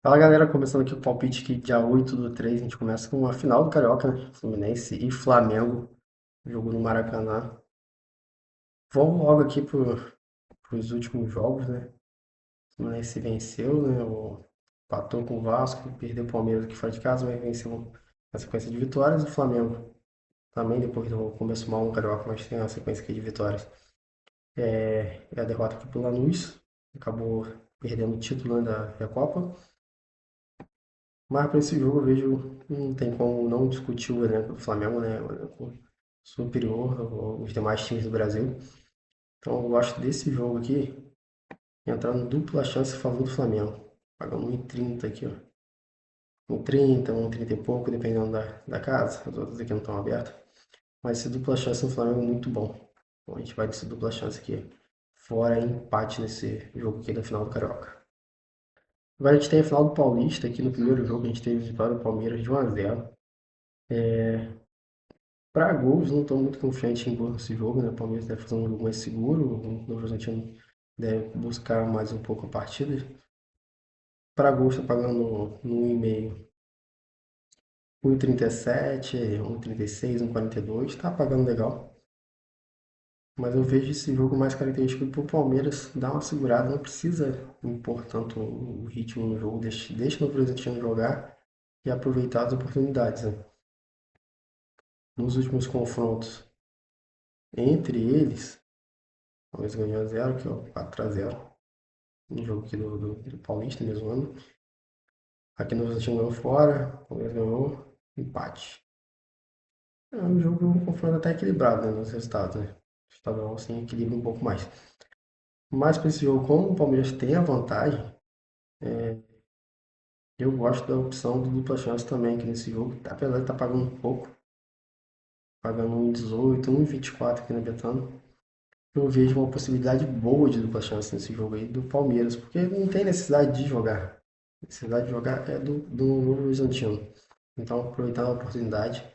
Fala galera, começando aqui o palpite que dia 8/3 a gente começa com a final do Carioca, né? Fluminense e Flamengo, jogo no Maracanã. Vamos logo aqui pros últimos jogos, né? O Fluminense venceu, né? Empatou com o Vasco, perdeu o Palmeiras aqui fora de casa, mas venceu a sequência de vitórias. O Flamengo também, depois do começo mal no Carioca, mas tem uma sequência aqui de vitórias. É a derrota aqui pro Lanús, acabou perdendo o título, né, da Recopa. Mas para esse jogo eu vejo não tem como não discutir o elenco do Flamengo, né? O elenco superior aos demais times do Brasil. Então eu gosto desse jogo aqui, entrando dupla chance a favor do Flamengo. Pagando 1,30 aqui, ó. 1,30, 1,30 e pouco, dependendo da casa. As outras aqui não estão abertas. Mas esse dupla chance no Flamengo é muito bom. Então a gente vai nesse dupla chance aqui. Fora empate nesse jogo aqui da final do Carioca. Agora a gente tem a final do Paulista. Aqui no primeiro jogo a gente teve vitória do Palmeiras de 1-0. Para gols, não estou muito confiante em gol nesse jogo, né? O Palmeiras deve fazer um jogo mais seguro, o Novo Horizontino deve buscar mais um pouco a partida. Para gols, está pagando no 1,5, 1,37, 1,36, 1,42, está pagando legal. Mas eu vejo esse jogo mais característico para o Palmeiras dar uma segurada, não precisa impor tanto o ritmo no jogo, deixa o Novo Horizontino jogar e aproveitar as oportunidades, né? Nos últimos confrontos entre eles, o Palmeiras ganhou 0, que é o 4-0. No jogo aqui do Paulista, mesmo ano. Aqui no Horizontino ganhou fora, o Palmeiras ganhou, empate. É um jogo, um confronto até equilibrado, né, nos resultados, né? O estadual, assim, equilibra um pouco mais. Mas para esse jogo, como o Palmeiras tem a vantagem, eu gosto da opção do dupla chance também aqui nesse jogo. Apesar de estar pagando pouco, pagando 1,18, 1,24 aqui na Betano, eu vejo uma possibilidade boa de dupla chance nesse jogo aí do Palmeiras, porque não tem necessidade de jogar. A necessidade de jogar é do Novo Horizontino. Então, aproveitar a oportunidade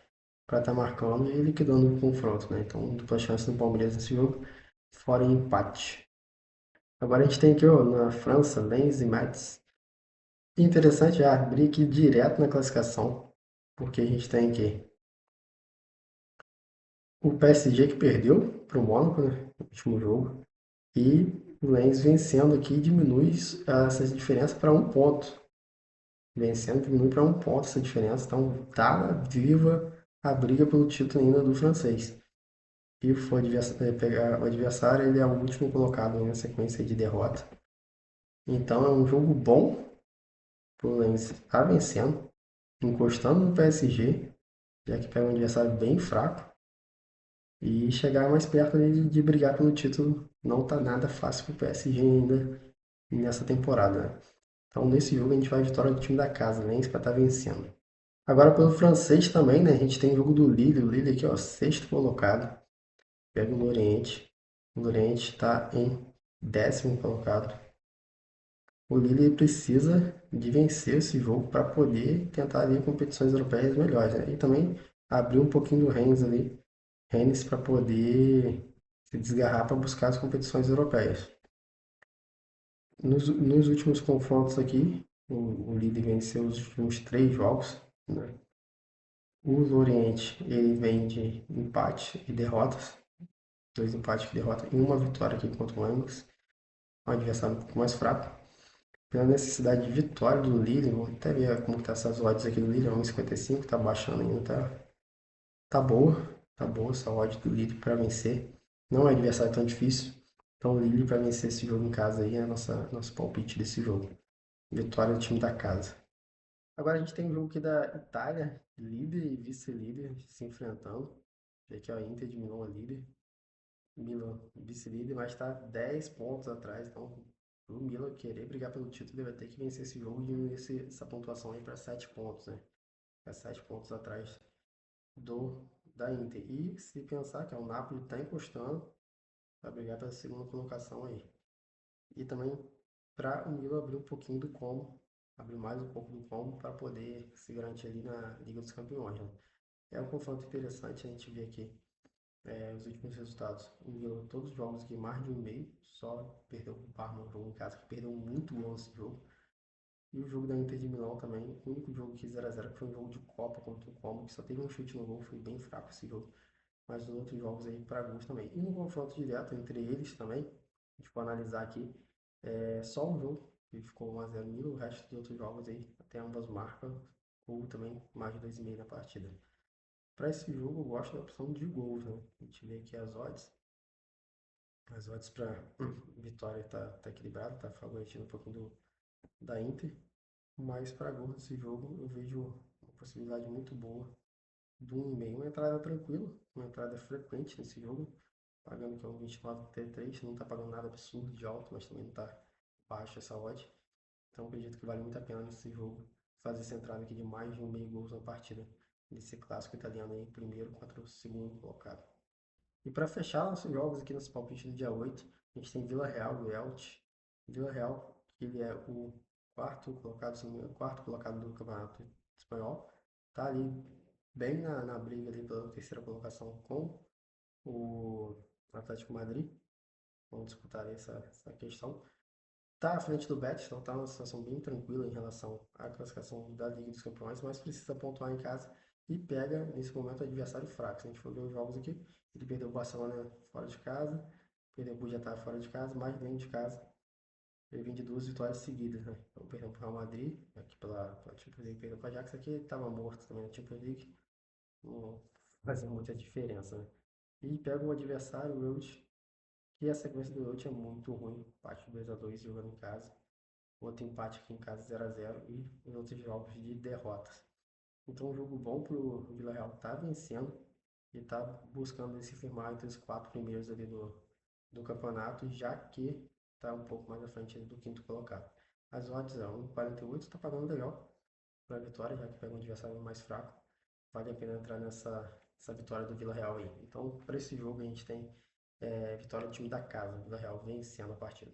para estar marcando e liquidando o confronto, né? Então, dupla chance no Palmeiras nesse jogo, fora em empate. Agora a gente tem aqui, ó, na França, Lens e Metz. Interessante já abrir aqui direto na classificação, porque a gente tem aqui o PSG que perdeu para o Mônaco, né, no último jogo, e o Lens vencendo aqui diminui essa diferença para um ponto. Vencendo diminui para um ponto essa diferença, então tá viva a briga pelo título ainda do francês. E for pegar o adversário, ele é o último colocado na sequência de derrota. Então é um jogo bom pro Lens estar vencendo, encostando no PSG, já que pega um adversário bem fraco, e chegar mais perto de brigar pelo título. Não tá nada fácil pro PSG ainda nessa temporada, né? Então nesse jogo a gente vai à vitória do time da casa, Lens, para estar vencendo. Agora pelo francês também, né? A gente tem o jogo do Lille, o Lille aqui, ó, sexto colocado. Pega o Lorient. O Lorient está em décimo colocado. O Lille precisa de vencer esse jogo para poder tentar ali competições europeias melhores, né? E também abrir um pouquinho do Rennes ali, Rennes para poder se desgarrar para buscar as competições europeias. Nos últimos confrontos aqui, o Lille venceu os últimos 3 jogos, né? O Lorient ele vem de empate e derrotas, 2 empates e derrota e uma vitória aqui contra o Angers, um adversário um pouco mais fraco. Pela necessidade de vitória do Lille, vou até ver como tá essas odds aqui do Lille, 1,55, tá baixando ainda, tá boa, tá boa essa odd do Lille para vencer. Não é adversário tão difícil, então o Lille para vencer esse jogo em casa aí é nosso palpite desse jogo. Vitória do time da casa. Agora a gente tem um jogo aqui da Itália, líder e vice-líder se enfrentando. Aqui ó, Inter de Milão é líder, Milan vice-líder, mas está 10 pontos atrás. Então, o Milan querer brigar pelo título, ele vai ter que vencer esse jogo e diminuir essa pontuação aí para 7 pontos, né? É 7 pontos atrás da Inter. E se pensar que o Napoli está encostando para brigar pela segunda colocação aí. E também para o Milan abrir um pouquinho do combo, abrir mais um pouco do combo para poder se garantir ali na Liga dos Campeões, né? É um confronto interessante a gente ver aqui os últimos resultados. O Milan, todos os jogos aqui, mais de 1,5, só perdeu o Parma no jogo em casa, que perdeu muito gol nesse jogo. E o jogo da Inter de Milão também, o único jogo que 0x0 que foi um jogo de Copa contra o Como, que só teve um chute no gol, foi bem fraco esse jogo. Mas os outros jogos aí para gols também. E no confronto direto entre eles também, a gente for analisar aqui, é só um jogo que ficou 1x0 e o resto dos outros jogos aí, até ambas marcam, ou também mais de 2,5 na partida. Para esse jogo eu gosto da opção de gols, né? A gente vê aqui as odds. As odds para vitória tá equilibrada, tá favorecendo um pouquinho da Inter. Mas para gol desse jogo eu vejo uma possibilidade muito boa do 1,5. Uma entrada tranquila, uma entrada frequente nesse jogo, pagando que é um 29,33, não está pagando nada absurdo de alto, mas também não está baixo essa odd. Então acredito que vale muito a pena nesse jogo fazer essa entrada aqui de mais de 1,5 gols na partida, nesse clássico italiano aí, primeiro contra o segundo colocado. E para fechar nossos jogos aqui nesse palpite do dia 8, a gente tem Vila Real do Elche. Vila Real, que ele é o quarto colocado, se não me engano, quarto colocado do Campeonato Espanhol. Tá ali bem na briga ali pela terceira colocação com o Atlético Madrid. Vamos disputar essa questão. Tá à frente do Betis, então tá numa situação bem tranquila em relação à classificação da Liga dos Campeões, mas precisa pontuar em casa e pega, nesse momento, adversário fraco. Se a gente for ver os jogos aqui, ele perdeu o Barcelona fora de casa, perdeu o Budapest fora de casa, mas dentro de casa ele vem de duas vitórias seguidas, né? Então perdeu para o Real Madrid, aqui pela Champions League, perdeu para o Ajax, aqui estava morto também na Champions League, não fazia muita diferença, né? E pega o adversário, o Elche, que a sequência do Elche é muito ruim, empate 2-2 jogando em casa. Outro empate aqui em casa 0x0 e os outros jogos de derrotas. Então, um jogo bom para o Vila Real tá vencendo e tá buscando se firmar entre os quatro primeiros ali do campeonato, já que tá um pouco mais à frente do quinto colocado. As odds é 1,48, está pagando legal para a vitória, já que pega um adversário mais fraco. Vale a pena entrar nessa vitória do Vila Real aí. Então, para esse jogo a gente tem vitória do time da casa, Vila Real vencendo a partida.